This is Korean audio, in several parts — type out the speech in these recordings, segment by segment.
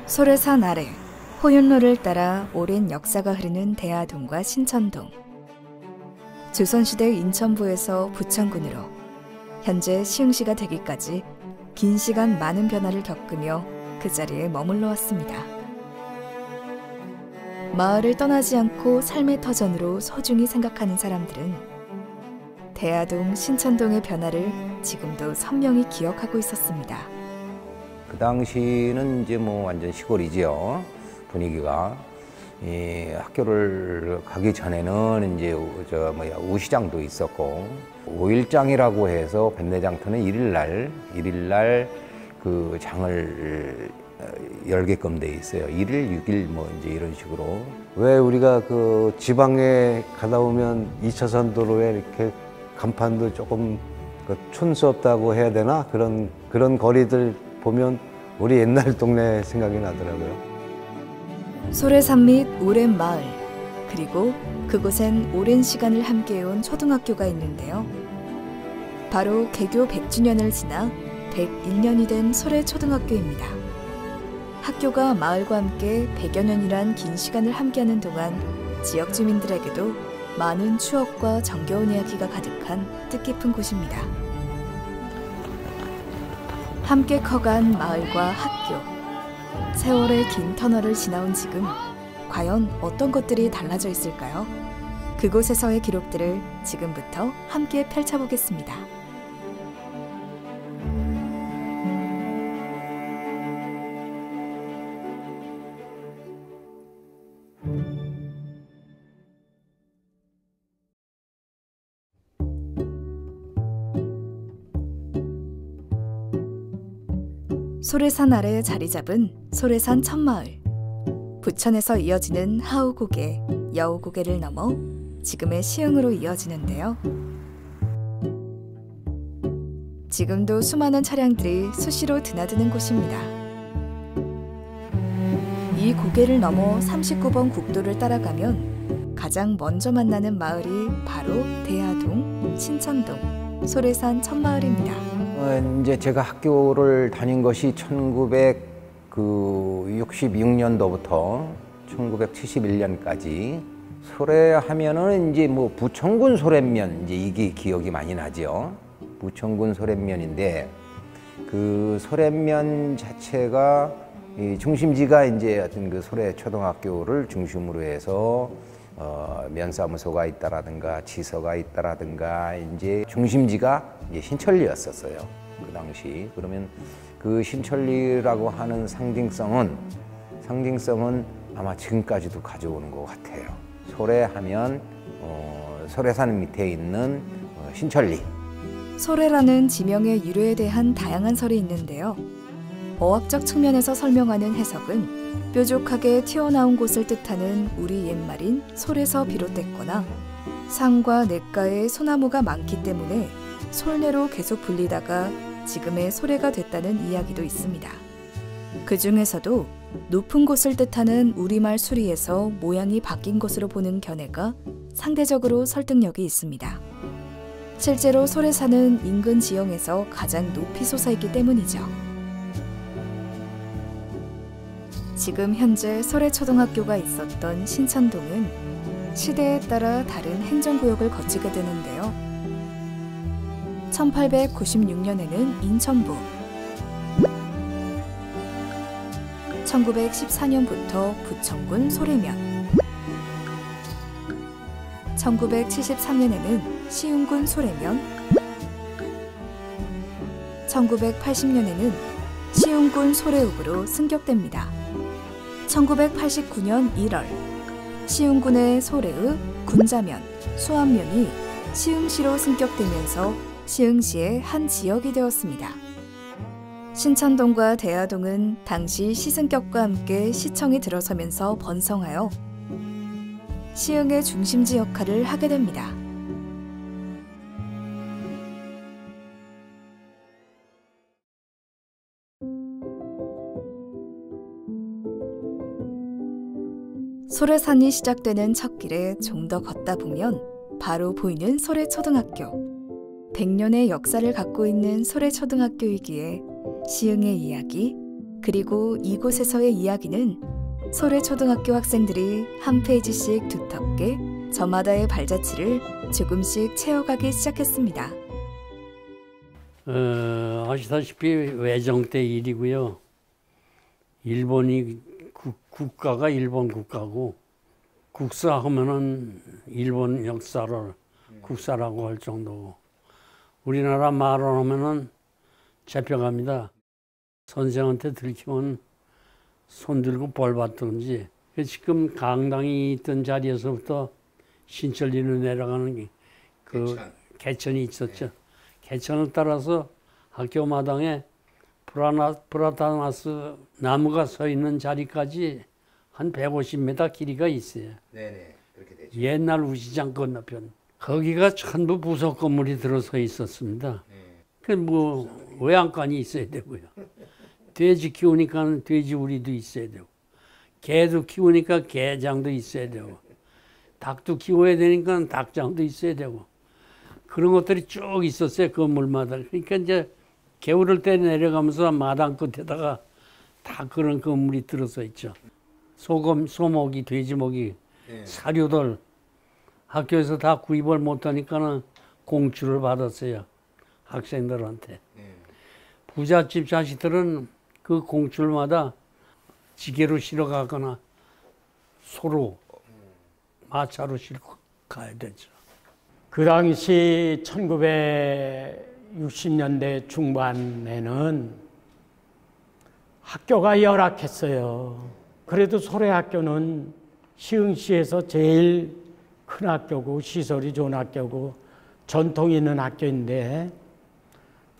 소래산 아래 호윤로를 따라 오랜 역사가 흐르는 대하동과 신천동. 조선시대 인천부에서 부천군으로 현재 시흥시가 되기까지 긴 시간 많은 변화를 겪으며 그 자리에 머물러 왔습니다. 마을을 떠나지 않고 삶의 터전으로 소중히 생각하는 사람들은 대하동, 신천동의 변화를 지금도 선명히 기억하고 있었습니다. 그 당시는 이제 뭐 완전 시골이지요. 분위기가. 학교를 가기 전에는 이제 우시장도 있었고, 5일장이라고 해서 백내장터는 1일날 그 장을 열게끔 돼 있어요. 1일, 6일 뭐 이제 이런 식으로. 왜 우리가 그 지방에 가다 보면 2차선 도로에 이렇게 간판도 조금 그 촌스럽다고 해야 되나? 그런 거리들 보면 우리 옛날 동네 생각이 나더라고요. 소래산 및 오랜 마을, 그리고 그곳엔 오랜 시간을 함께해온 초등학교가 있는데요. 바로 개교 100주년을 지나 101년이 된 소래초등학교입니다. 학교가 마을과 함께 100여 년이란 긴 시간을 함께하는 동안 지역 주민들에게도 많은 추억과 정겨운 이야기가 가득한 뜻깊은 곳입니다. 함께 커간 마을과 학교, 세월의 긴 터널을 지나온 지금 과연 어떤 것들이 달라져 있을까요? 그곳에서의 기록들을 지금부터 함께 펼쳐보겠습니다. 소래산 아래 자리 잡은 소래산 첫마을. 부천에서 이어지는 하우고개, 여우고개를 넘어 지금의 시흥으로 이어지는데요. 지금도 수많은 차량들이 수시로 드나드는 곳입니다. 이 고개를 넘어 39번 국도를 따라가면 가장 먼저 만나는 마을이 바로 대하동, 신천동, 소래산 첫마을입니다. 이제 제가 학교를 다닌 것이 1966년도부터 1971년까지. 소래하면은 이제 뭐 부천군 소래면, 이제 이게 기억이 많이 나죠. 부천군 소래면인데, 그 소래면 자체가 중심지가 이제 어떤 그 소래초등학교를 중심으로 해서 면사무소가 있다라든가 지서가 있다라든가 이제 중심지가 이제 신천리였었어요. 그 당시. 그러면 그 신천리라고 하는 상징성은 아마 지금까지도 가져오는 것 같아요. 소래하면 소래산 밑에 있는 신천리. 소래라는 지명의 유래에 대한 다양한 설이 있는데요. 어학적 측면에서 설명하는 해석은 뾰족하게 튀어나온 곳을 뜻하는 우리 옛말인 솔에서 비롯됐거나 산과 냇가에 소나무가 많기 때문에 솔내로 계속 불리다가 지금의 소래가 됐다는 이야기도 있습니다. 그 중에서도 높은 곳을 뜻하는 우리말 수리에서 모양이 바뀐 것으로 보는 견해가 상대적으로 설득력이 있습니다. 실제로 소래산은 인근 지형에서 가장 높이 솟아있기 때문이죠. 지금 현재 소래초등학교가 있었던 신천동은 시대에 따라 다른 행정구역을 거치게 되는데요. 1896년에는 인천부, 1914년부터 부천군 소래면, 1973년에는 시흥군 소래면, 1980년에는 시흥군 소래읍으로 승격됩니다. 1989년 1월 시흥군의 소래읍, 군자면, 수안면이 시흥시로 승격되면서 시흥시의 한 지역이 되었습니다. 신천동과 대하동은 당시 시승격과 함께 시청이 들어서면서 번성하여 시흥의 중심지 역할을 하게 됩니다. 소래산이 시작되는 첫 길에 좀 더 걷다 보면 바로 보이는 소래초등학교. 100년의 역사를 갖고 있는 소래초등학교이기에 시흥의 이야기, 그리고 이곳에서의 이야기는 소래초등학교 학생들이 한 페이지씩 두텁게 저마다의 발자취를 조금씩 채워가기 시작했습니다. 아시다시피 외정 때 일이고요. 일본이 국가가 일본 국가고 국사하면은 일본 역사를 국사라고 할 정도고 우리나라 말을 하면은 잡혀갑니다. 선생한테 들키면 손 들고 벌 받든지. 지금 강당이 있던 자리에서부터 신천리로 내려가는 그 개천이 있었죠. 개천을 따라서 학교 마당에 브라타나스 나무가 서 있는 자리까지 한 150m 길이가 있어요. 네네, 그렇게 되죠. 옛날 우시장 건너편. 거기가 전부 부속 건물이 들어서 있었습니다. 그 뭐 외양간이 있어야 되고요. 돼지 키우니까 돼지 우리도 있어야 되고, 개도 키우니까 개장도 있어야 되고, 닭도 키워야 되니까 닭장도 있어야 되고, 그런 것들이 쭉 있었어요, 건물마다. 그러니까 이제 겨울을 때 내려가면서 마당 끝에다가 다 그런 건물이 들어서 있죠. 소목이, 돼지목이, 사료들 학교에서 다 구입을 못하니까는 공추를 받았어요, 학생들한테. 부잣집 자식들은 그 공출마다 지게로 실어 가거나 소로, 마차로 싣고 가야 되죠. 그 당시 1960년대 중반에는 학교가 열악했어요. 그래도 소래학교는 시흥시에서 제일 큰 학교고 시설이 좋은 학교고 전통 있는 학교인데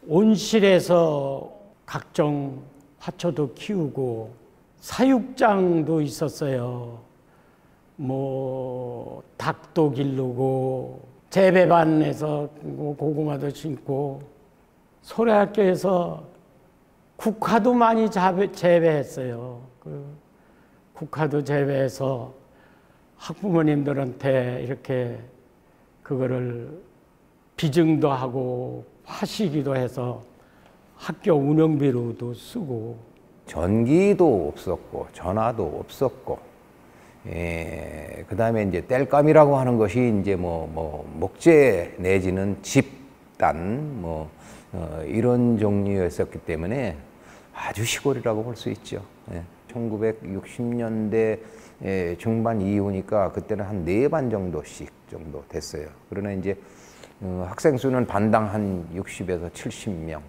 온실에서 각종 화초도 키우고 사육장도 있었어요. 뭐 닭도 기르고 재배반에서 고구마도 심고 소래학교에서 국화도 많이 재배했어요. 국화도 재배해서 학부모님들한테 이렇게 그거를 비증도 하고 파시기도 해서 학교 운영비로도 쓰고. 전기도 없었고 전화도 없었고, 그다음에 이제 땔감이라고 하는 것이 이제 뭐 목재 내지는 집단 이런 종류였었기 때문에 아주 시골이라고 볼 수 있죠. 1960년대 중반 이후니까 그때는 한 4반 정도씩 정도 됐어요. 그러나 이제 학생 수는 반당 한 60에서 70명.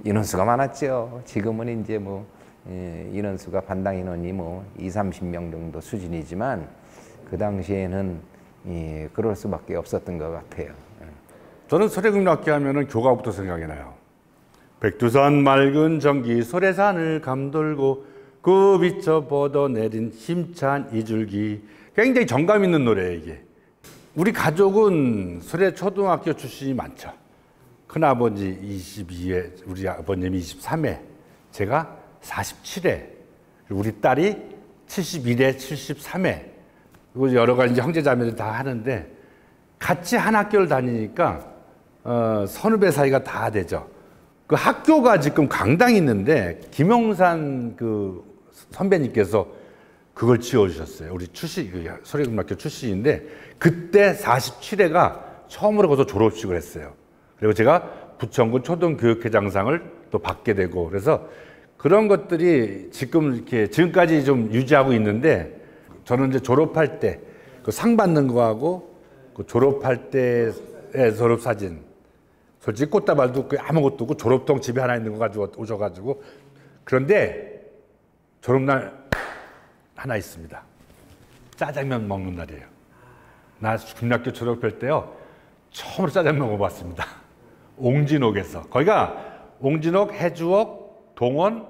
인원수가 많았죠. 지금은 이제 인원수가 반당 인원이 2, 30명 정도 수준이지만 그 당시에는 그럴 수밖에 없었던 것 같아요. 저는 소래국락교 하면은 교가부터 생각이 나요. 백두산 맑은 정기 소래산을 감돌고 그 비쳐 뻗어내린 힘찬 이줄기. 굉장히 정감 있는 노래예요, 이게. 우리 가족은 소래초등학교 출신이 많죠. 큰아버지 22회, 우리 아버님이 23회, 제가 47회, 우리 딸이 71회, 73회. 그리고 여러 가지 형제자매들 다 하는데 같이 한 학교를 다니니까 선후배 사이가 다 되죠. 그 학교가 지금 강당이 있는데 김용산 그 선배님께서 그걸 지어주셨어요. 우리 소래국락교 출신인데 그때 47회가 처음으로 거기서 졸업식을 했어요. 그리고 제가 부천군 초등교육회장상을 또 받게 되고 그래서 그런 것들이 지금 이렇게 지금까지 좀 유지하고 있는데 저는 이제 졸업할 때 그 상 받는 거하고 그 졸업할 때의 졸업 사진 솔직히 꽃다발도 없고 아무것도 없고 졸업통 집에 하나 있는 거 가지고 오셔가지고 그런데 졸업날 하나 있습니다. 짜장면 먹는 날이에요. 나 중학교 졸업할 때요 처음으로 짜장면 먹어봤습니다. 옹진옥에서. 거기가 옹진옥, 해주옥, 동원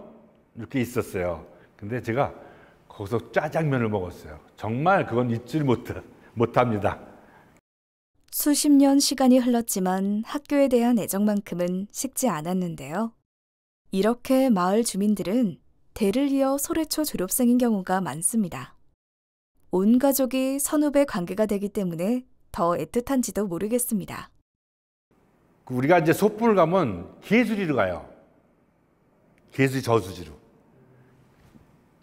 이렇게 있었어요. 근데 제가 거기서 짜장면을 먹었어요. 정말 그건 잊지를 못합니다. 수십 년 시간이 흘렀지만 학교에 대한 애정만큼은 식지 않았는데요. 이렇게 마을 주민들은 대를 이어 소래초 졸업생인 경우가 많습니다. 온 가족이 선후배 관계가 되기 때문에 더 애틋한지도 모르겠습니다. 우리가 이제 소풍을 가면 개수리로 가요. 개수리 저수지로.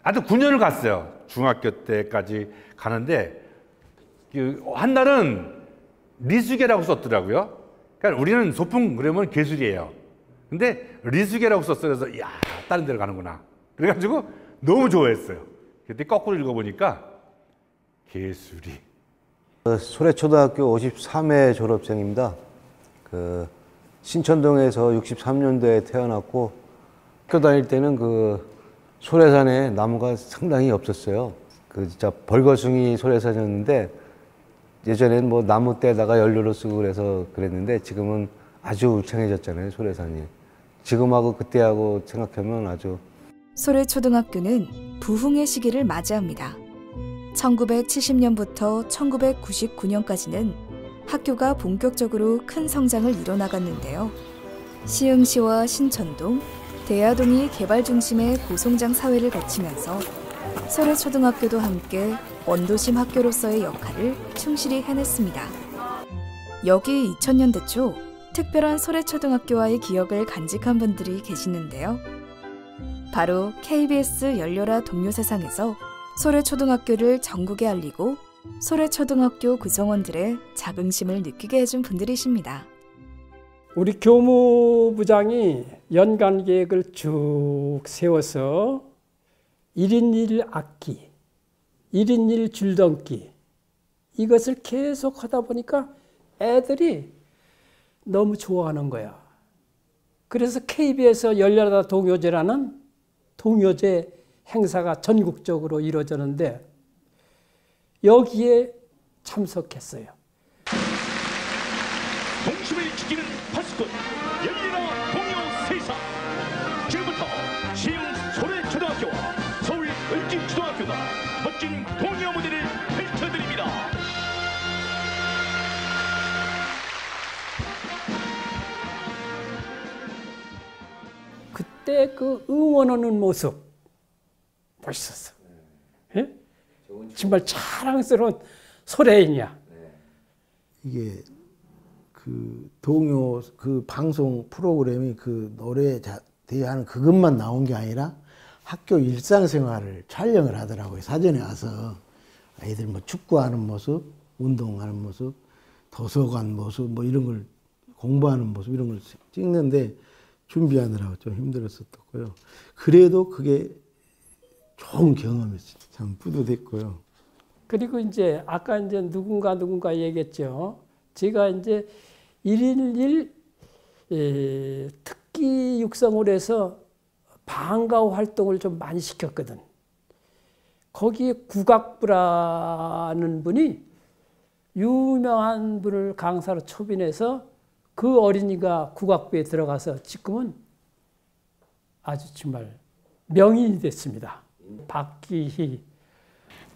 아주 9년을 갔어요. 중학교 때까지 가는데 한 날은 리수계라고 썼더라고요. 그러니까 우리는 소풍 그러면 괴술이에요. 근데 리수계라고 썼어요. 그래서 야, 다른 데로 가는구나. 그래가지고 너무 좋아했어요. 그때 거꾸로 읽어보니까 괴술이. 소래초등학교 53회 졸업생입니다. 그 신천동에서 63년도에 태어났고 학교 다닐 때는 그 소래산에 나무가 상당히 없었어요. 그 진짜 벌거숭이 소래산이었는데 예전에는 뭐 나무 떼다가 연료로 쓰고 그래서 그랬는데 지금은 아주 울창해졌잖아요, 소래산이. 지금하고 그때하고 생각하면 아주. 소래초등학교는 부흥의 시기를 맞이합니다. 1970년부터 1999년까지는 학교가 본격적으로 큰 성장을 이뤄나갔는데요. 시흥시와 신천동, 대야동이 개발 중심의 고성장 사회를 거치면서 소래초등학교도 함께 원도심 학교로서의 역할을 충실히 해냈습니다. 여기 2000년대 초 특별한 소래초등학교와의 기억을 간직한 분들이 계시는데요. 바로 KBS 열려라 동료세상에서 소래초등학교를 전국에 알리고 소래초등학교 구성원들의 자긍심을 느끼게 해준 분들이십니다. 우리 교무부장이 연간 계획을 쭉 세워서 1인 1악기, 1인 1줄넘기 이것을 계속 하다 보니까 애들이 너무 좋아하는 거야. 그래서 KBS 열려라 동요제라는 동요제 행사가 전국적으로 이루어졌는데 여기에 참석했어요. 동심을 지키는 파수꾼 열리라 동요 세상. 지금부터 시흥 소래초등학교와 서울 을지초등학교가 멋진 동요 무대를 펼쳐드립니다. 그때 그 응원하는 모습 멋있었어. 예? 정말 자랑스러운 소래인이야. 이게 그 동요 그 방송 프로그램이 그 노래 대하는 그것만 나온 게 아니라 학교 일상생활을 촬영을 하더라고요. 사전에 와서 아이들 뭐 축구하는 모습, 운동하는 모습, 도서관 모습 뭐 이런 걸 공부하는 모습 이런 걸 찍는데 준비하느라고 좀 힘들었었고요. 그래도 그게 좋은 경험이었어요. 참 뿌듯했고요. 그리고 이제 아까 이제 누군가 얘기했죠. 제가 이제 1인 1 특기 육성을 해서 방과후 활동을 좀 많이 시켰거든. 거기에 국악부라는 분이 유명한 분을 강사로 초빙해서 그 어린이가 국악부에 들어가서 지금은 아주 정말 명인이 됐습니다. 박기희.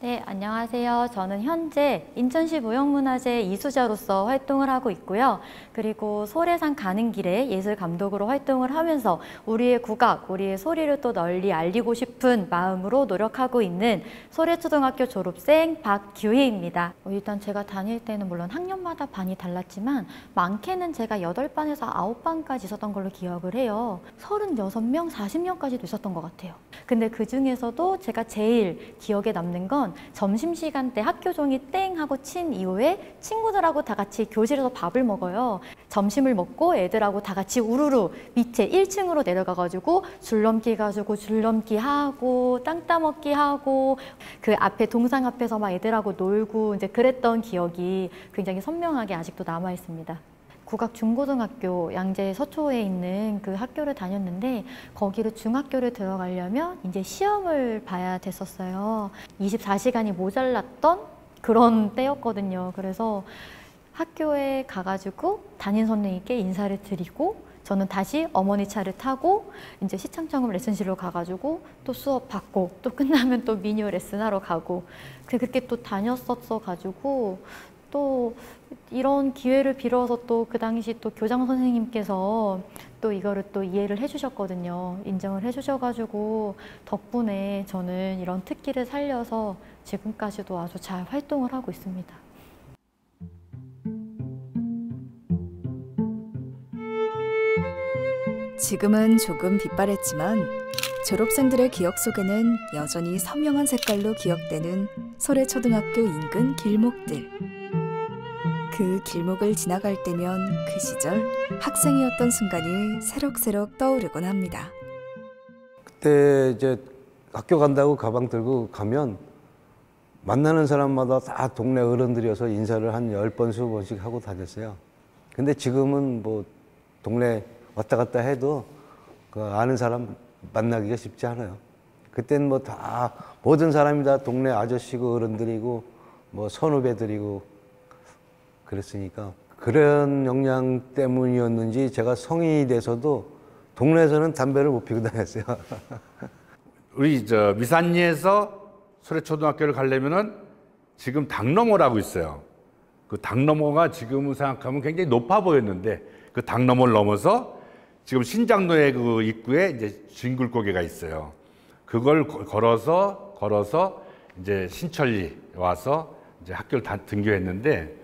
네, 안녕하세요. 저는 현재 인천시 무형문화재 이수자로서 활동을 하고 있고요. 그리고 소래산 가는 길에 예술감독으로 활동을 하면서 우리의 국악, 우리의 소리를 또 널리 알리고 싶은 마음으로 노력하고 있는 소래초등학교 졸업생 박규희입니다. 일단 제가 다닐 때는 물론 학년마다 반이 달랐지만 많게는 제가 8반에서 9반까지 있었던 걸로 기억을 해요. 36명, 40명까지도 있었던 것 같아요. 근데 그 중에서도 제가 제일 기억에 남는 건 점심시간 때 학교 종이 땡 하고 친 이후에 친구들하고 다 같이 교실에서 밥을 먹어요. 점심을 먹고 애들하고 다 같이 우르르 밑에 1층으로 내려가가지고 줄넘기 가지고 줄넘기 하고 땅 따먹기 하고 그 앞에 동상 앞에서 막 애들하고 놀고 이제 그랬던 기억이 굉장히 선명하게 아직도 남아 있습니다. 국악중고등학교 양재 서초에 있는 그 학교를 다녔는데 거기를 중학교를 들어가려면 이제 시험을 봐야 됐었어요. 24시간이 모자랐던 그런 때였거든요. 그래서 학교에 가가지고 담임 선생님께 인사를 드리고 저는 다시 어머니 차를 타고 이제 시창청음 레슨실로 가가지고 또 수업 받고 또 끝나면 또 미니어 레슨하러 가고 그렇게 또 다녔었어 가지고 또 이런 기회를 빌어서 또 그 당시 또 교장 선생님께서 또 이거를 또 이해를 해주셨거든요. 인정을 해주셔가지고 덕분에 저는 이런 특기를 살려서 지금까지도 아주 잘 활동을 하고 있습니다. 지금은 조금 빗발했지만 졸업생들의 기억 속에는 여전히 선명한 색깔로 기억되는 소래초등학교 인근 길목들. 그 길목을 지나갈 때면 그 시절 학생이었던 순간이 새록새록 떠오르곤 합니다. 그때 이제 학교 간다고 가방 들고 가면 만나는 사람마다 다 동네 어른들이어서 인사를 한 10번, 20번씩 하고 다녔어요. 근데 지금은 뭐 동네 왔다 갔다 해도 그 아는 사람 만나기가 쉽지 않아요. 그때는 뭐 다 모든 사람이 다 동네 아저씨고 어른들이고 뭐 선후배들이고 그랬으니까 그런 영향 때문이었는지 제가 성인이 돼서도 동네에서는 담배를 못 피고 다녔어요. 우리 미산리에서 소래초등학교를 가려면은 지금 당너머라고 있어요. 그 당너머가 지금 생각하면 굉장히 높아 보였는데 그 당너머를 넘어서 지금 신장로의 그 입구에 이제 징굴고개가 있어요. 그걸 걸어서 이제 신천리 와서 이제 학교를 등교했는데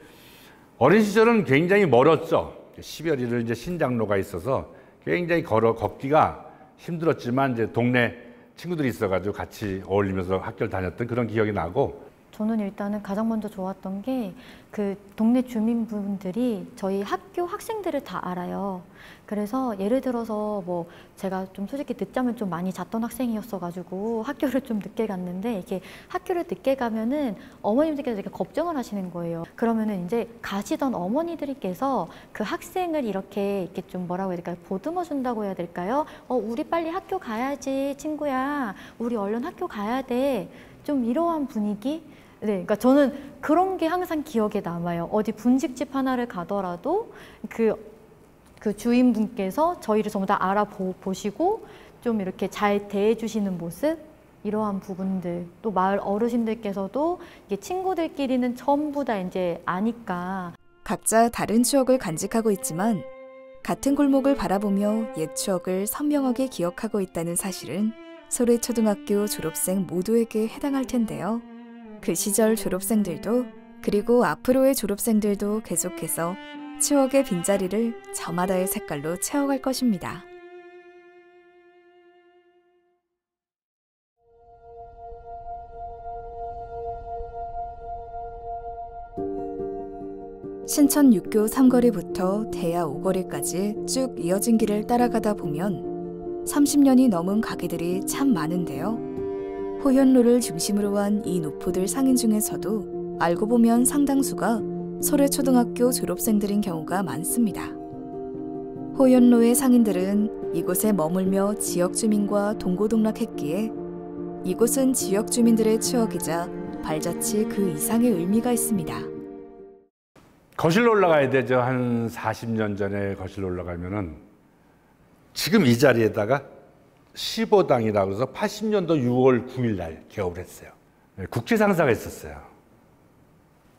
어린 시절은 굉장히 멀었죠. 10여리를 이제 신장로가 있어서 굉장히 걷기가 힘들었지만 이제 동네 친구들이 있어가지고 같이 어울리면서 학교를 다녔던 그런 기억이 나고. 저는 일단은 가장 먼저 좋았던 게 그 동네 주민분들이 저희 학교 학생들을 다 알아요. 그래서 예를 들어서 뭐 제가 좀 솔직히 늦잠을 좀 많이 잤던 학생이었어가지고 학교를 좀 늦게 갔는데 이렇게 학교를 늦게 가면은 어머님들께서 이렇게 걱정을 하시는 거예요. 그러면은 이제 가시던 어머니들께서 그 학생을 이렇게 좀 뭐라고 해야 될까요? 보듬어 준다고 해야 될까요? 우리 빨리 학교 가야지 친구야. 우리 얼른 학교 가야 돼. 좀 이러한 분위기? 네, 그러니까 저는 그런 게 항상 기억에 남아요. 어디 분식집 하나를 가더라도 그 주인분께서 저희를 전부 다 알아보시고 좀 이렇게 잘 대해주시는 모습, 이러한 부분들, 또 마을 어르신들께서도 이게 친구들끼리는 전부 다 이제 아니까. 각자 다른 추억을 간직하고 있지만 같은 골목을 바라보며 옛 추억을 선명하게 기억하고 있다는 사실은 소래초등학교 졸업생 모두에게 해당할 텐데요. 그 시절 졸업생들도 그리고 앞으로의 졸업생들도 계속해서 추억의 빈자리를 저마다의 색깔로 채워갈 것입니다. 신천 육교 3거리부터 대야 5거리까지 쭉 이어진 길을 따라가다 보면 30년이 넘은 가게들이 참 많은데요. 호현로를 중심으로 한 이 노포들 상인 중에서도 알고 보면 상당수가 소래초등학교 졸업생들인 경우가 많습니다. 호현로의 상인들은 이곳에 머물며 지역 주민과 동고동락했기에 이곳은 지역 주민들의 추억이자 발자취 그 이상의 의미가 있습니다. 거실로 올라가야 되죠. 한 40년 전에 거실로 올라가면은 지금 이 자리에다가 15당이라고 해서 80년도 6월 9일 날 개업을 했어요. 국제상사가 있었어요.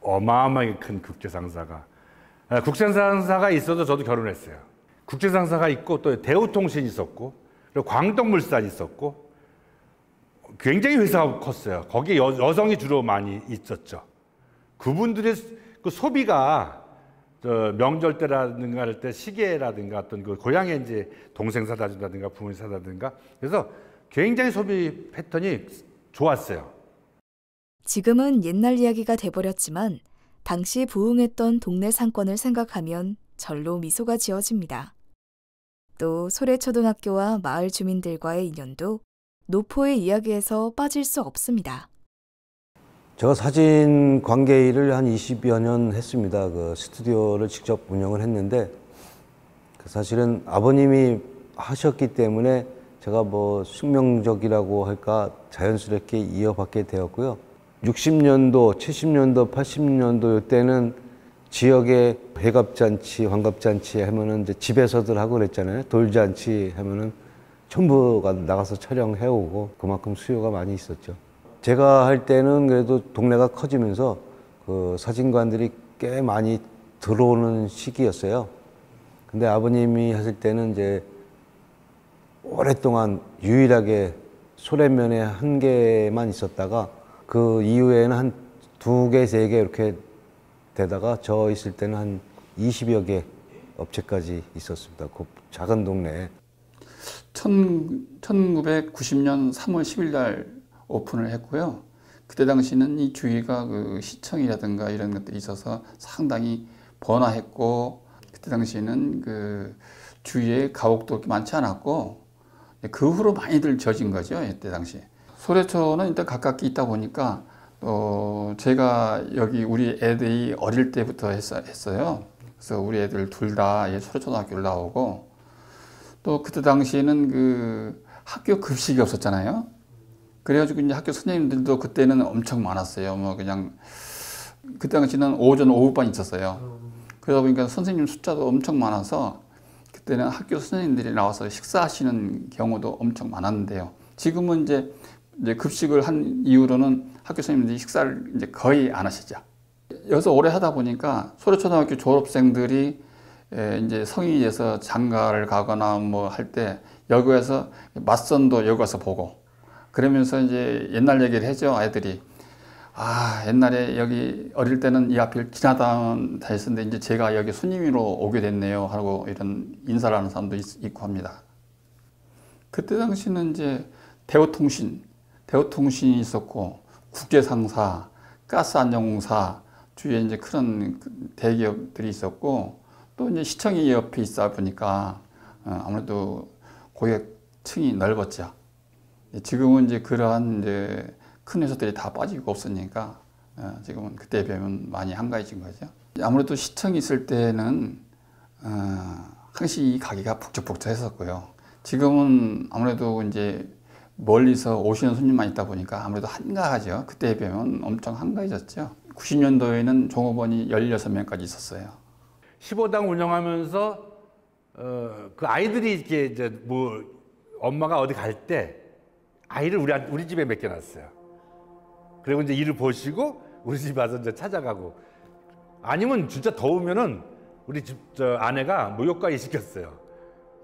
어마어마하게 큰 국제상사가. 국제상사가 있어도 저도 결혼했어요. 국제상사가 있고 또 대우통신이 있었고 그리고 광덕물산이 있었고 굉장히 회사가 컸어요. 거기에 여성이 주로 많이 있었죠. 그분들의 그 소비가 명절 때라든가 할 때 시계라든가 어떤 그 고향에 이제 동생 사다 준다든가 부모님 사다 준다든가 그래서 굉장히 소비 패턴이 좋았어요. 지금은 옛날 이야기가 돼버렸지만 당시 부흥했던 동네 상권을 생각하면 절로 미소가 지어집니다. 또 소래초등학교와 마을 주민들과의 인연도 노포의 이야기에서 빠질 수 없습니다. 제가 사진 관계 일을 한 20여 년 했습니다. 그 스튜디오를 직접 운영을 했는데 사실은 아버님이 하셨기 때문에 제가 뭐 숙명적이라고 할까 자연스럽게 이어받게 되었고요. 60년도, 70년도, 80년도 이때는 지역에 회갑잔치, 환갑잔치 하면은 이제 집에서들 하고 그랬잖아요. 돌잔치 하면은 전부가 나가서 촬영해오고 그만큼 수요가 많이 있었죠. 제가 할 때는 그래도 동네가 커지면서 그 사진관들이 꽤 많이 들어오는 시기였어요. 근데 아버님이 하실 때는 이제 오랫동안 유일하게 소래면에 한 개만 있었다가 그 이후에는 한 2개, 3개 이렇게 되다가 저 있을 때는 한 20여 개 업체까지 있었습니다. 그 작은 동네에. 1990년 3월 10일 날 오픈을 했고요. 그때 당시는 이 주위가 그 시청이라든가 이런 것들이 있어서 상당히 번화했고, 그때 당시에는 그 주위에 가옥도 그렇게 많지 않았고, 그 후로 많이들 지어진 거죠. 그때 당시에. 소래초는 일단 가깝게 있다 보니까 제가 여기 우리 애들이 어릴 때부터 했어요. 그래서 우리 애들 둘 다 소래초등학교를 나오고, 또 그때 당시에는 그 학교 급식이 없었잖아요. 그래가지고 이제 학교 선생님들도 그때는 엄청 많았어요. 뭐 그냥 그때 당시는 오전 오후반 있었어요. 그러다 보니까 선생님 숫자도 엄청 많아서 그때는 학교 선생님들이 나와서 식사하시는 경우도 엄청 많았는데요. 지금은 이제 급식을 한 이후로는 학교 선생님들이 식사를 이제 거의 안 하시죠. 여기서 오래 하다 보니까 소래초등학교 졸업생들이 이제 성인이 돼서 장가를 가거나 뭐 할 때 여기 와서 맞선도 여기 와서 보고, 그러면서 이제 옛날 얘기를 하죠. 아이들이 아, 옛날에 여기 어릴 때는 이 앞을 지나다 했었는데 이제 제가 여기 손님으로 오게 됐네요 하고 이런 인사를 하는 사람도 있고 합니다. 그때 당시는 이제 대우통신이 있었고, 국제상사, 가스안전공사 주위에 이제 그런 대기업들이 있었고, 또 이제 시청이 옆에 있다 보니까 아무래도 고객층이 넓었죠. 지금은 이제 그러한 이제 큰 회사들이 다 빠지고 없으니까 지금은 그때에 비하면 많이 한가해진 거죠. 아무래도 시청이 있을 때는 항시 이 가게가 북적북적했었고요. 지금은 아무래도 이제 멀리서 오시는 손님만 있다 보니까 아무래도 한가하죠. 그때에 비하면 엄청 한가해졌죠. 90년도에는 종업원이 16명까지 있었어요. 15당 운영하면서 그 아이들이 이렇게 이제 뭐 엄마가 어디 갈 때 아이를 우리 집에 맡겨놨어요. 그리고 이제 일을 보시고 우리 집 와서 이제 찾아가고, 아니면 진짜 더우면은 우리 집 아내가 목욕까지 시켰어요.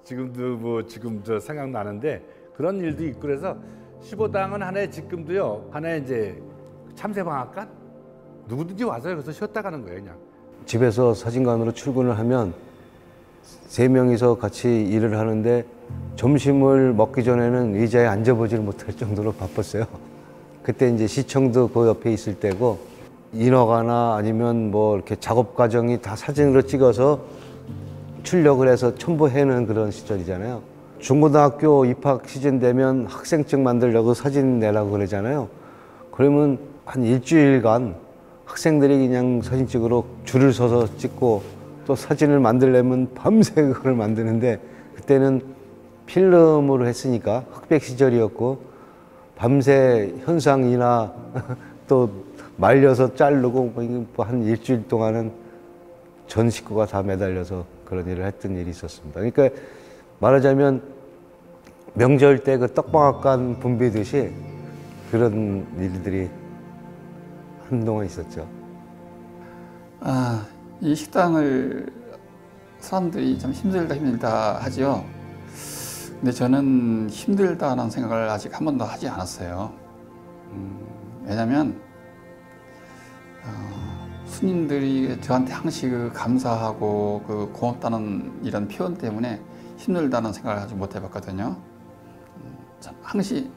지금도 지금 생각나는데 그런 일도 있고, 그래서 15당은 하나의 지금도요, 하나의 이제 참새방앗간 누구든지 와서 여기서 쉬었다 가는 거예요. 그냥 집에서 사진관으로 출근을 하면 3명이서 같이 일을 하는데 점심을 먹기 전에는 의자에 앉아보지를 못할 정도로 바빴어요. 그때 이제 시청도 그 옆에 있을 때고, 인허가나 아니면 뭐 이렇게 작업 과정이 다 사진으로 찍어서 출력을 해서 첨부해놓은 그런 시절이잖아요. 중고등학교 입학 시즌 되면 학생증 만들려고 사진 내라고 그러잖아요. 그러면 한 일주일간 학생들이 그냥 사진 찍으러 줄을 서서 찍고, 또 사진을 만들려면 밤새 그걸 만드는데, 그때는 필름으로 했으니까 흑백 시절이었고, 밤새 현상이나 또 말려서 자르고 한 일주일 동안은 전 식구가 다 매달려서 그런 일을 했던 일이 있었습니다. 그러니까 말하자면 명절 때 그 떡방앗간 붐비듯이 그런 일들이 한동안 있었죠. 이 식당을 사람들이 참 힘들다 하죠. 근데 저는 힘들다는 생각을 아직 한 번도 하지 않았어요. 왜냐면 손님들이 저한테 항시 그 감사하고 그 고맙다는 이런 표현 때문에 힘들다는 생각을 아직 못 해봤거든요. 참 항시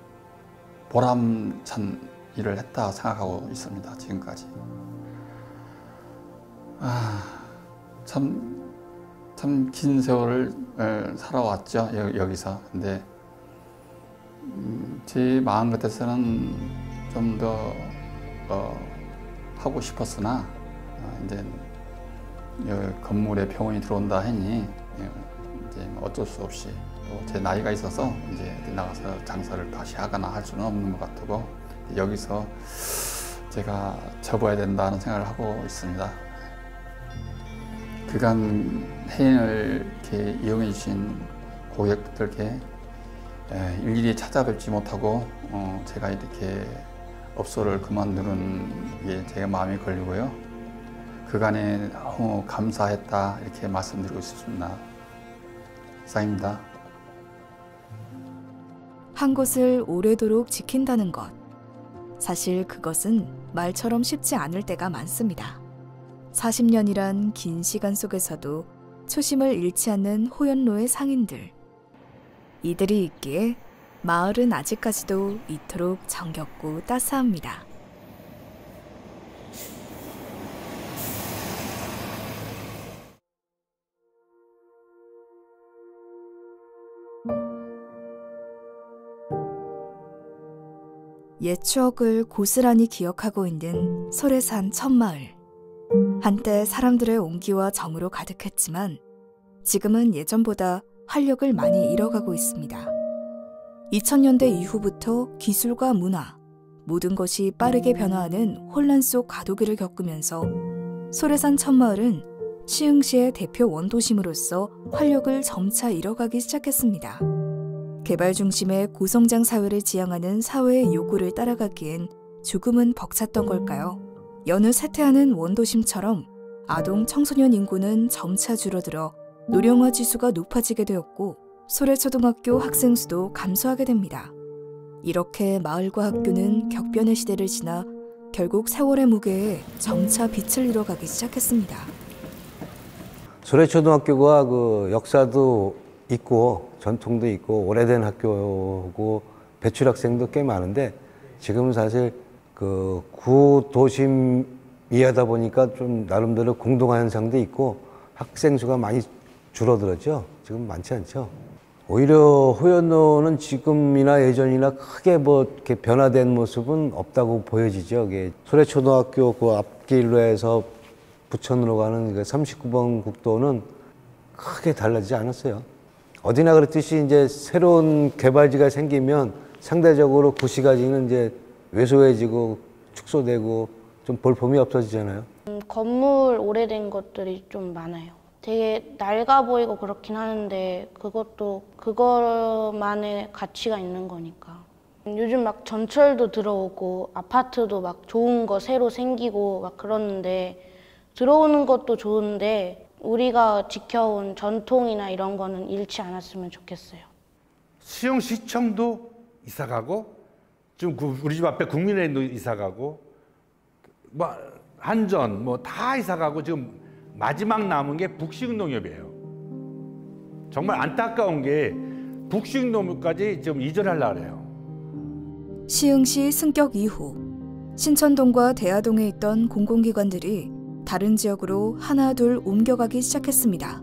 보람찬 일을 했다 생각하고 있습니다. 지금까지. 참 긴 세월을 살아왔죠. 여기서. 근데 제 마음 같아서는 좀 더 하고 싶었으나 이제 건물에 병원이 들어온다 하니 이제 어쩔 수 없이 또 제 나이가 있어서 이제 나가서 장사를 다시 하거나 할 수는 없는 것 같고, 여기서 제가 접어야 된다는 생각을 하고 있습니다. 그간 해인을 이렇게 이용해 주신 고객들께 일일이 찾아뵙지 못하고 제가 이렇게 업소를 그만두는 게 제 마음에 걸리고요. 그간에 너무 감사했다 이렇게 말씀드리고 싶습니다. 이상입니다. 한 곳을 오래도록 지킨다는 것. 사실 그것은 말처럼 쉽지 않을 때가 많습니다. 40년이란 긴 시간 속에서도 초심을 잃지 않는 호연로의 상인들. 이들이 있기에 마을은 아직까지도 이토록 정겹고 따스합니다. 옛 추억을 고스란히 기억하고 있는 소래산 첫마을. 한때 사람들의 온기와 정으로 가득했지만 지금은 예전보다 활력을 많이 잃어가고 있습니다. 2000년대 이후부터 기술과 문화, 모든 것이 빠르게 변화하는 혼란 속 과도기를 겪으면서 소래산 첫마을은 시흥시의 대표 원도심으로서 활력을 점차 잃어가기 시작했습니다. 개발 중심의 고성장 사회를 지향하는 사회의 요구를 따라가기엔 조금은 벅찼던 걸까요? 여느 쇠퇴하는 원도심처럼 아동 청소년 인구는 점차 줄어들어 노령화 지수가 높아지게 되었고 소래초등학교 학생 수도 감소하게 됩니다. 이렇게 마을과 학교는 격변의 시대를 지나 결국 세월의 무게에 점차 빛을 잃어가기 시작했습니다. 소래초등학교가 그 역사도 있고 전통도 있고 오래된 학교고 배출 학생도 꽤 많은데 지금은 사실 그 구도심이하다 보니까 좀 나름대로 공동화 현상도 있고 학생 수가 많이 줄어들었죠. 지금 많지 않죠. 오히려 호연로는 지금이나 예전이나 크게 뭐 이렇게 변화된 모습은 없다고 보여지죠. 소래초등학교 그 앞길로에서 부천으로 가는 39번 국도는 크게 달라지지 않았어요. 어디나 그렇듯이 이제 새로운 개발지가 생기면 상대적으로 구시가지는 이제 왜소해지고 축소되고 좀 볼품이 없어지잖아요. 건물 오래된 것들이 좀 많아요. 되게 낡아 보이고 그렇긴 하는데 그것도 그것만의 가치가 있는 거니까. 요즘 막 전철도 들어오고 아파트도 막 좋은 거 새로 생기고 막 그러는데 들어오는 것도 좋은데 우리가 지켜온 전통이나 이런 거는 잃지 않았으면 좋겠어요. 시흥시청도 이사가고 지금 우리 집 앞에 국민회의도 이사가고 뭐 한전 뭐 다 이사가고 지금 마지막 남은 게 북식농협이에요. 정말 안타까운 게 북식농협까지 지금 이전하려고 해요. 시흥시 승격 이후 신천동과 대하동에 있던 공공기관들이 다른 지역으로 하나 둘 옮겨가기 시작했습니다.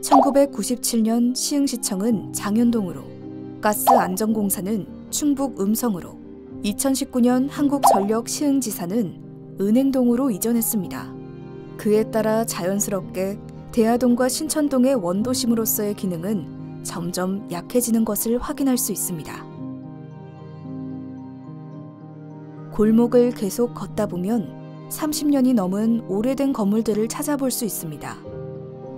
1997년 시흥시청은 장현동으로, 가스안전공사는 충북 음성으로, 2019년 한국전력 시흥지사는 은행동으로 이전했습니다. 그에 따라 자연스럽게 대하동과 신천동의 원도심으로서의 기능은 점점 약해지는 것을 확인할 수 있습니다. 골목을 계속 걷다 보면 30년이 넘은 오래된 건물들을 찾아볼 수 있습니다.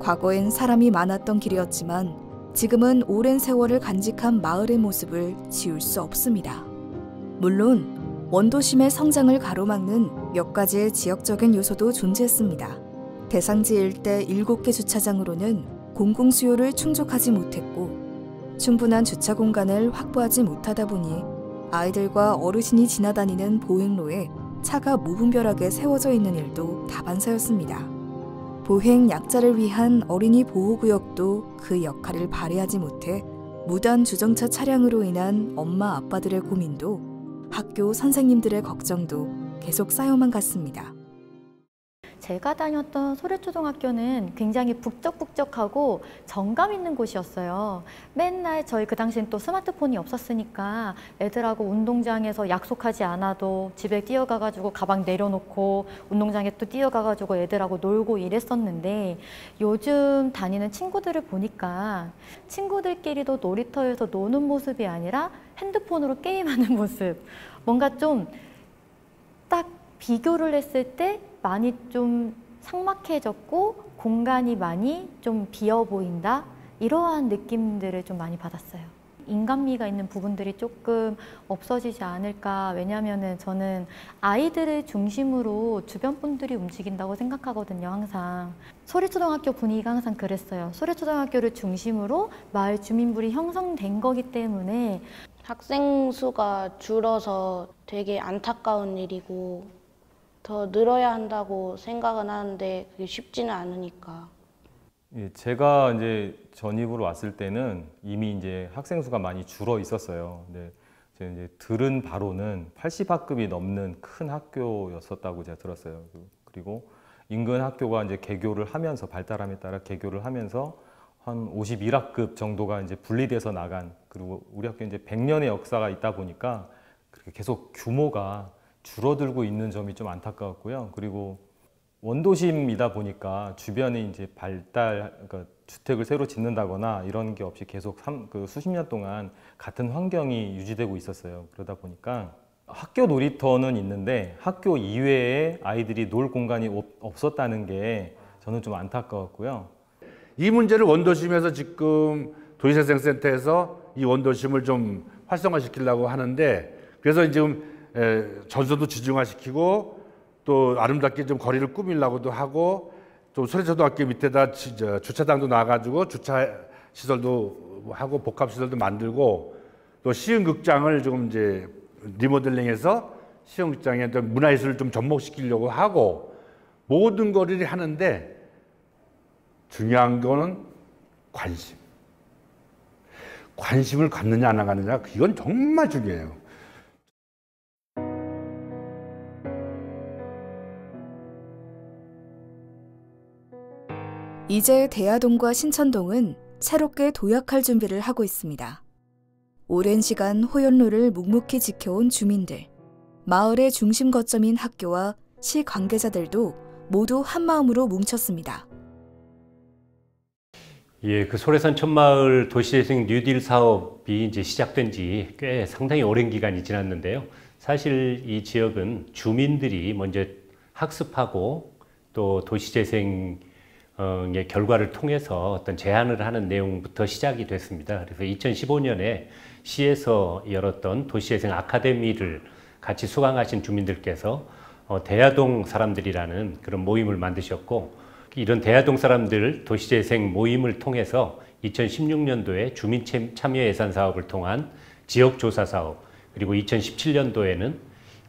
과거엔 사람이 많았던 길이었지만 지금은 오랜 세월을 간직한 마을의 모습을 지울 수 없습니다. 물론 원도심의 성장을 가로막는 몇 가지의 지역적인 요소도 존재했습니다. 대상지 일대 7개 주차장으로는 공공수요를 충족하지 못했고 충분한 주차 공간을 확보하지 못하다 보니 아이들과 어르신이 지나다니는 보행로에 차가 무분별하게 세워져 있는 일도 다반사였습니다. 보행 약자를 위한 어린이 보호구역도 그 역할을 발휘하지 못해 무단 주정차 차량으로 인한 엄마 아빠들의 고민도 학교 선생님들의 걱정도 계속 쌓여만 갔습니다. 제가 다녔던 소래초등학교는 굉장히 북적북적하고 정감 있는 곳이었어요. 맨날 저희 그 당시엔 또 스마트폰이 없었으니까 애들하고 운동장에서 약속하지 않아도 집에 뛰어가가지고 가방 내려놓고 운동장에 또 뛰어가가지고 애들하고 놀고 이랬었는데 요즘 다니는 친구들을 보니까 친구들끼리도 놀이터에서 노는 모습이 아니라 핸드폰으로 게임하는 모습. 뭔가 좀 딱 비교를 했을 때 많이 좀 삭막해졌고 공간이 많이 좀 비어 보인다 이러한 느낌들을 좀 많이 받았어요. 인간미가 있는 부분들이 조금 없어지지 않을까. 왜냐하면은 저는 아이들을 중심으로 주변 분들이 움직인다고 생각하거든요. 항상 소래초등학교 분위기가 항상 그랬어요. 소래초등학교를 중심으로 마을 주민들이 형성된 거기 때문에 학생 수가 줄어서 되게 안타까운 일이고 더 늘어야 한다고 생각은 하는데 그게 쉽지는 않으니까. 예, 제가 이제 전입으로 왔을 때는 이미 이제 학생 수가 많이 줄어 있었어요. 근데 제가 이제 들은 바로는 80학급이 넘는 큰 학교였었다고 제가 들었어요. 그리고 인근 학교가 이제 개교를 하면서 발달함에 따라 개교를 하면서 한 51학급 정도가 이제 분리돼서 나간, 그리고 우리 학교 이제 100년의 역사가 있다 보니까 그렇게 계속 규모가 줄어들고 있는 점이 좀 안타까웠고요. 그리고 원도심이다 보니까 주변에 이제 그러니까 주택을 새로 짓는다거나 이런 게 없이 계속 수십 년 동안 같은 환경이 유지되고 있었어요. 그러다 보니까 학교 놀이터는 있는데 학교 이외에 아이들이 놀 공간이 없었다는 게 저는 좀 안타까웠고요. 이 문제를 원도심에서 지금 도시재생센터에서 이 원도심을 좀 활성화시키려고 하는데, 그래서 지금 전소도 지중화시키고 또 아름답게 좀 거리를 꾸미려고도 하고, 또 소래초등학교 밑에다 주차장도 놔가지고 주차 시설도 하고 복합 시설도 만들고, 또 시흥극장을 좀 이제 리모델링해서 시흥극장에 문화예술을 좀 접목시키려고 하고, 모든 거를 하는데 중요한 거는 관심을 갖느냐 안 갖느냐, 이건 정말 중요해요. 이제 대야동과 신천동은 새롭게 도약할 준비를 하고 있습니다. 오랜 시간 호연로를 묵묵히 지켜온 주민들, 마을의 중심 거점인 학교와 시 관계자들도 모두 한마음으로 뭉쳤습니다. 예, 그 소래산 촌마을 도시재생 뉴딜 사업이 이제 시작된 지 꽤 상당히 오랜 기간이 지났는데요. 사실 이 지역은 주민들이 먼저 학습하고 또 도시재생의 결과를 통해서 어떤 제안을 하는 내용부터 시작이 됐습니다. 그래서 2015년에 시에서 열었던 도시재생 아카데미를 같이 수강하신 주민들께서 대야동 사람들이라는 그런 모임을 만드셨고, 이런 대야동 사람들 도시재생 모임을 통해서 2016년도에 주민 참여 예산 사업을 통한 지역조사 사업, 그리고 2017년도에는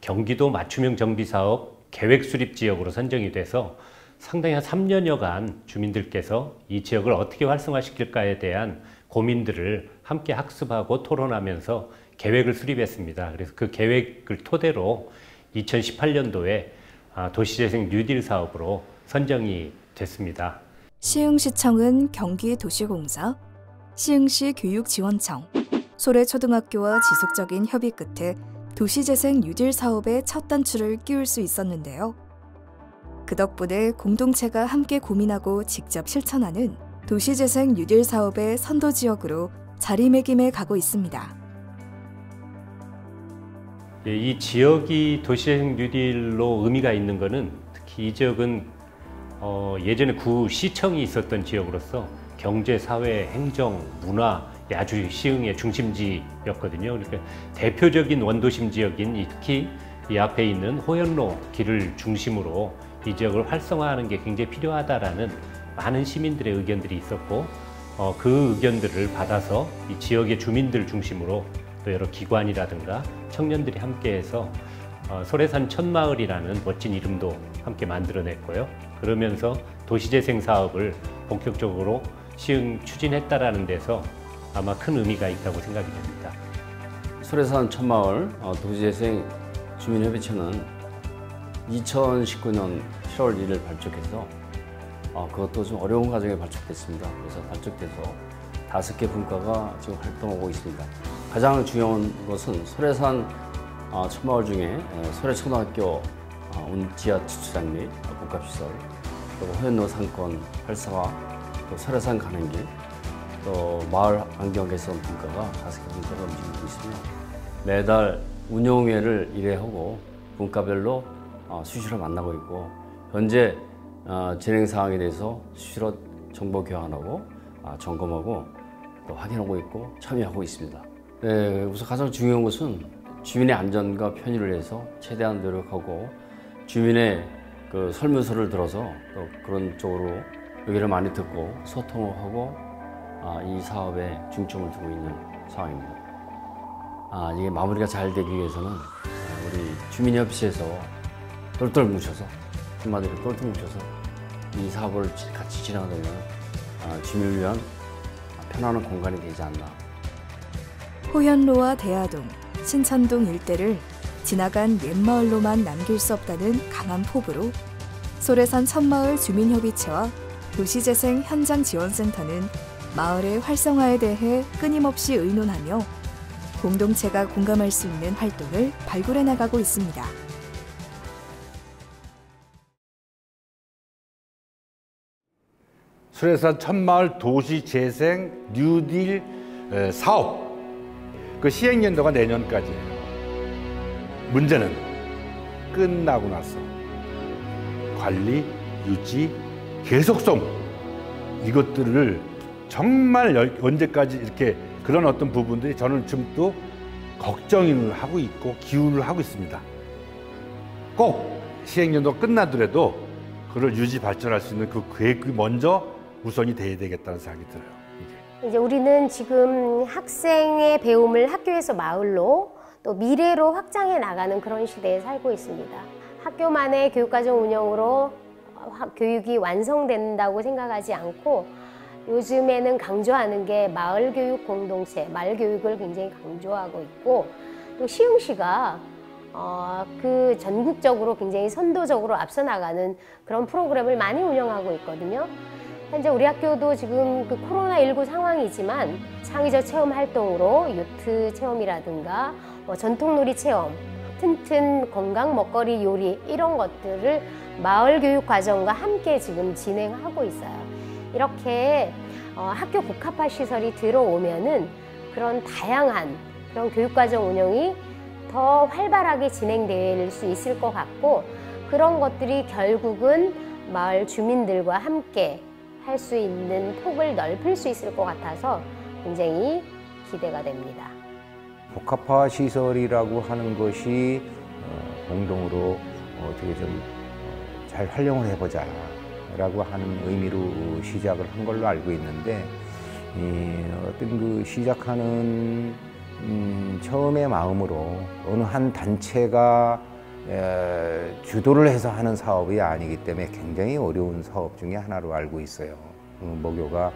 경기도 맞춤형 정비 사업 계획 수립 지역으로 선정이 돼서 상당히 한 3년여간 주민들께서 이 지역을 어떻게 활성화시킬까에 대한 고민들을 함께 학습하고 토론하면서 계획을 수립했습니다. 그래서 그 계획을 토대로 2018년도에 도시재생 뉴딜 사업으로 선정이 됐습니다. 시흥시청은 경기도시공사, 시흥시 교육지원청, 소래초등학교와 지속적인 협의 끝에 도시재생 뉴딜 사업의 첫 단추를 끼울 수 있었는데요. 그 덕분에 공동체가 함께 고민하고 직접 실천하는 도시재생 뉴딜 사업의 선도지역으로 자리매김해 가고 있습니다. 예, 이 지역이 도시재생 뉴딜로 의미가 있는 것은 특히 이 지역은 예전에 구시청이 있었던 지역으로서 경제, 사회, 행정, 문화, 아주 시흥의 중심지였거든요. 그러니까 대표적인 원도심 지역인 특히 이 앞에 있는 호연로 길을 중심으로 이 지역을 활성화하는 게 굉장히 필요하다라는 많은 시민들의 의견들이 있었고, 그 의견들을 받아서 이 지역의 주민들 중심으로 또 여러 기관이라든가 청년들이 함께해서 소래산 촌마을이라는 멋진 이름도 함께 만들어냈고요. 그러면서 도시재생 사업을 본격적으로 시흥 추진했다라는 데서 아마 큰 의미가 있다고 생각이 됩니다. 소래산 촌마을 도시재생 주민협의체는 2019년 7월 1일 발족해서 그것도 좀 어려운 과정에 발족됐습니다. 그래서 발족돼서 5개 분과가 지금 활동하고 있습니다. 가장 중요한 것은 소래산 촌마을 중에 소래초등학교 지하 주차장 및 복합시설, 또 호연로 상권 활성화, 또 소래산 가는 길, 또 마을 환경 개선 분과가 5개 분과가 움직이고 있습니다. 매달 운영회를 1회하고 분과별로 수시로 만나고 있고, 현재 진행 상황에 대해서 수시로 정보 교환하고 점검하고 또 확인하고 있고 참여하고 있습니다. 네, 우선 가장 중요한 것은 주민의 안전과 편의를 위해서 최대한 노력하고, 주민의 그 설문서를 들어서 또 그런 쪽으로 의견을 많이 듣고 소통을 하고 이 사업에 중점을 두고 있는 상황입니다. 이게 마무리가 잘 되기 위해서는 우리 주민협의체에서 똘똘 뭉쳐서, 한마디로 똘똘 뭉쳐서 이 사업을 같이 진행하려면 주민을 위한 편안한 공간이 되지 않나. 호현로와 대하동, 신천동 일대를 지나간 옛마을로만 남길 수 없다는 강한 포부로 소래산 천마을 주민협의체와 도시재생 현장지원센터는 마을의 활성화에 대해 끊임없이 의논하며 공동체가 공감할 수 있는 활동을 발굴해 나가고 있습니다. 소래산 천마을 도시재생 뉴딜 사업 그 시행연도가 내년까지예요. 문제는 끝나고 나서 관리, 유지, 계속성 이것들을 정말 언제까지 이렇게 그런 어떤 부분들이 저는 지금도 걱정을 하고 있고 기운을 하고 있습니다. 꼭 시행연도가 끝나더라도 그걸 유지 발전할 수 있는 그 계획이 먼저 우선이 돼야 되겠다는 생각이 들어요. 이제 우리는 지금 학생의 배움을 학교에서 마을로 또 미래로 확장해 나가는 그런 시대에 살고 있습니다. 학교만의 교육과정 운영으로 교육이 완성된다고 생각하지 않고 요즘에는 강조하는 게 마을 교육 공동체, 마을 교육을 굉장히 강조하고 있고 또 시흥시가 그 전국적으로 굉장히 선도적으로 앞서 나가는 그런 프로그램을 많이 운영하고 있거든요. 현재 우리 학교도 지금 그 코로나19 상황이지만 창의적 체험 활동으로 요트 체험이라든가 전통놀이 체험, 튼튼 건강 먹거리 요리 이런 것들을 마을 교육 과정과 함께 지금 진행하고 있어요. 이렇게 학교 복합화 시설이 들어오면은 그런 다양한 그런 교육 과정 운영이 더 활발하게 진행될 수 있을 것 같고 그런 것들이 결국은 마을 주민들과 함께 할 수 있는 폭을 넓힐 수 있을 것 같아서 굉장히 기대가 됩니다. 복합화 시설이라고 하는 것이 공동으로 어떻게 좀 잘 활용을 해보자 라고 하는 의미로 시작을 한 걸로 알고 있는데 어떤 그 시작하는 처음의 마음으로 어느 한 단체가 주도를 해서 하는 사업이 아니기 때문에 굉장히 어려운 사업 중에 하나로 알고 있어요. 목요가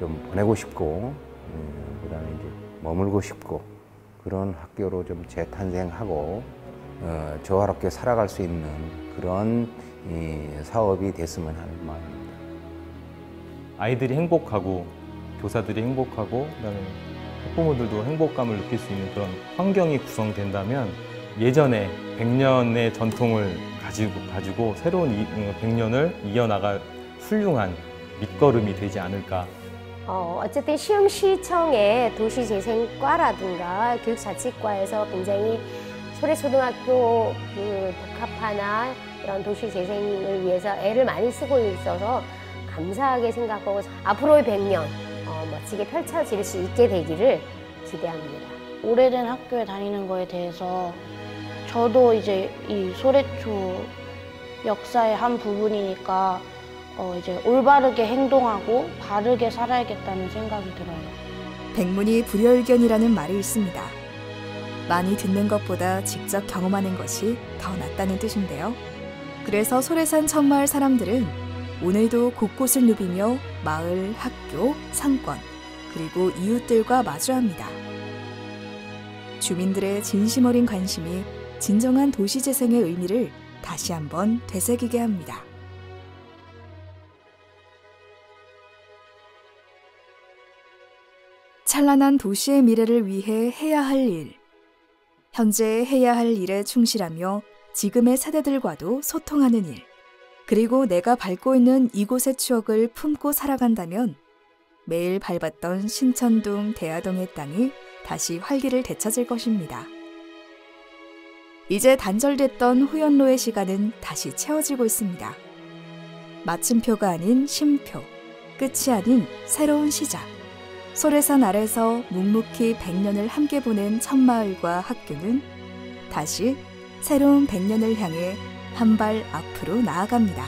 좀 보내고 싶고 그다음에 이제 머물고 싶고 그런 학교로 좀 재탄생하고 조화롭게 살아갈 수 있는 그런 사업이 됐으면 하는 마음입니다. 아이들이 행복하고 교사들이 행복하고 그다음에 학부모들도 행복감을 느낄 수 있는 그런 환경이 구성된다면 예전에 100년의 전통을 가지고 새로운 100년을 이어나갈 훌륭한 밑거름이 되지 않을까. 어쨌든 시흥시청의 도시재생과라든가 교육자치과에서 굉장히 소래초등학교 그 복합화나 이런 도시재생을 위해서 애를 많이 쓰고 있어서 감사하게 생각하고 앞으로의 100년 멋지게 펼쳐질 수 있게 되기를 기대합니다. 오래된 학교에 다니는 거에 대해서 저도 이제 이 소래초 역사의 한 부분이니까 이제 올바르게 행동하고 바르게 살아야겠다는 생각이 들어요. 백문이 불여일견이라는 말이 있습니다. 많이 듣는 것보다 직접 경험하는 것이 더 낫다는 뜻인데요. 그래서 소래산 천마을 사람들은 오늘도 곳곳을 누비며 마을, 학교, 상권, 그리고 이웃들과 마주합니다. 주민들의 진심 어린 관심이 진정한 도시재생의 의미를 다시 한번 되새기게 합니다. 찬란한 도시의 미래를 위해 해야 할 일. 현재 해야 할 일에 충실하며 지금의 세대들과도 소통하는 일. 그리고 내가 밟고 있는 이곳의 추억을 품고 살아간다면 매일 밟았던 신천동, 대하동의 땅이 다시 활기를 되찾을 것입니다. 이제 단절됐던 호연로의 시간은 다시 채워지고 있습니다. 마침표가 아닌 쉼표, 끝이 아닌 새로운 시작. 소래산 아래서 묵묵히 100년을 함께 보낸 천마을과 학교는 다시 새로운 100년을 향해 한 발 앞으로 나아갑니다.